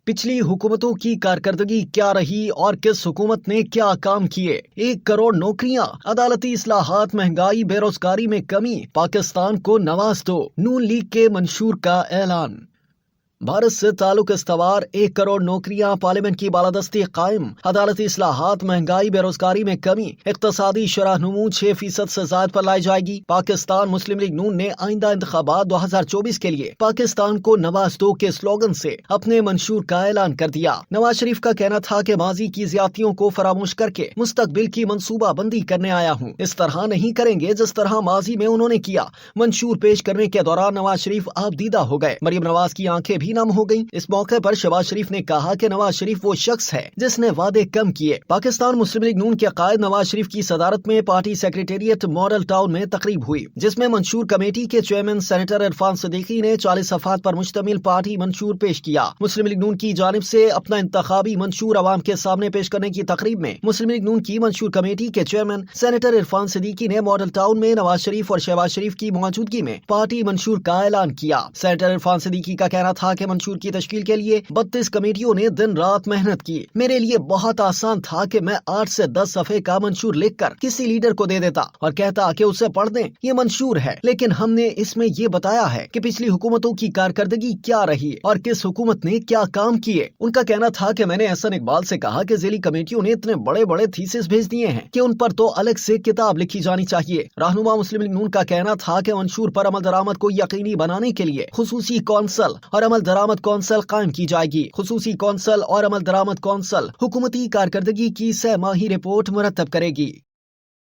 पिछली हुकूमतों की कारकर्दगी क्या रही और किस हुकूमत ने क्या काम किए। 1 करोड़ नौकरियां, अदालती इस्लाहात, महंगाई, बेरोजगारी में कमी, पाकिस्तान को नवाज दो, नून लीग के मंशूर का ऐलान। भारत से ताल्लुक इस्तवार 1 करोड़ नौकरियां, पार्लियामेंट की बालादस्ती कायम, अदालती इस्लाहात, महंगाई, बेरोजगारी में कमी, इक्तसादी शरह-नुमू 6% से ज्यादा पर लाई जाएगी। पाकिस्तान मुस्लिम लीग नून ने आइंदा इंतखाबात 2024 के लिए पाकिस्तान को नवाज दो के स्लोगन से अपने मंशूर का ऐलान कर दिया। नवाज शरीफ का कहना था कि माजी की ज्यादतियों को फरामोश करके मुस्तकबिल की मंसूबा बंदी करने आया हूँ। इस तरह नहीं करेंगे जिस तरह माजी में उन्होंने किया। मंशूर पेश करने के दौरान नवाज शरीफ आपदीदा हो गए। मरियम नवाज की आंखें भी नम हो गईं। इस मौके पर शहबाज शरीफ ने कहा कि नवाज शरीफ वो शख्स है जिसने वादे कम किए। पाकिस्तान मुस्लिम लीग नून के कायद नवाज शरीफ की सदारत में पार्टी सेक्रेटेरिएट मॉडल टाउन में तकरीब हुई, जिसमें मंशूर कमेटी के चेयरमैन सेनेटर इरफान सिद्दीकी ने 40 सफ़हात पर मुश्तमिल पार्टी मंशूर पेश किया। मुस्लिम लीग नून की जानिब से अपना इंतखाबी मंशूर अवाम के सामने पेश करने की तकरीब में मुस्लिम लीग नून की मंशूर कमेटी के चेयरमैन सेनेटर इरफान सिद्दीकी ने मॉडल टाउन में नवाज शरीफ और शहबाज शरीफ की मौजूदगी में पार्टी मंशूर का ऐलान किया। सेनेटर इरफान सिद्दीकी का कहना था कि मंशूर की तश्कील के लिए 32 कमेटियों ने दिन रात मेहनत की। मेरे लिए बहुत आसान था कि मैं 8 से 10 सफ़े का मंशूर लिखकर किसी लीडर को दे देता और कहता कि उसे पढ़ दें, ये मंशूर है। लेकिन हमने इसमें ये बताया है कि पिछली हुकूमतों की कारकर्दगी क्या रही और किस हुकूमत ने क्या काम किए। उनका कहना था कि मैंने एहसन इकबाल से कहा कि ज़िली कमेटियों ने इतने बड़े बड़े थीसिस भेज दिए हैं कि उन पर तो अलग से किताब लिखी जानी चाहिए। रहनुमा मुस्लिम लीग नून का कहना था कि मंशूर पर अमल दरामद को यकीनी बनाने के लिए खुसूसी कौंसल और अमल दरामद कौंसल कायम की जाएगी। खुसूसी कौंसल और अमल दरामद कौंसल हुकूमती कारकर्दगी की 6 माही रिपोर्ट मुरतब करेगी।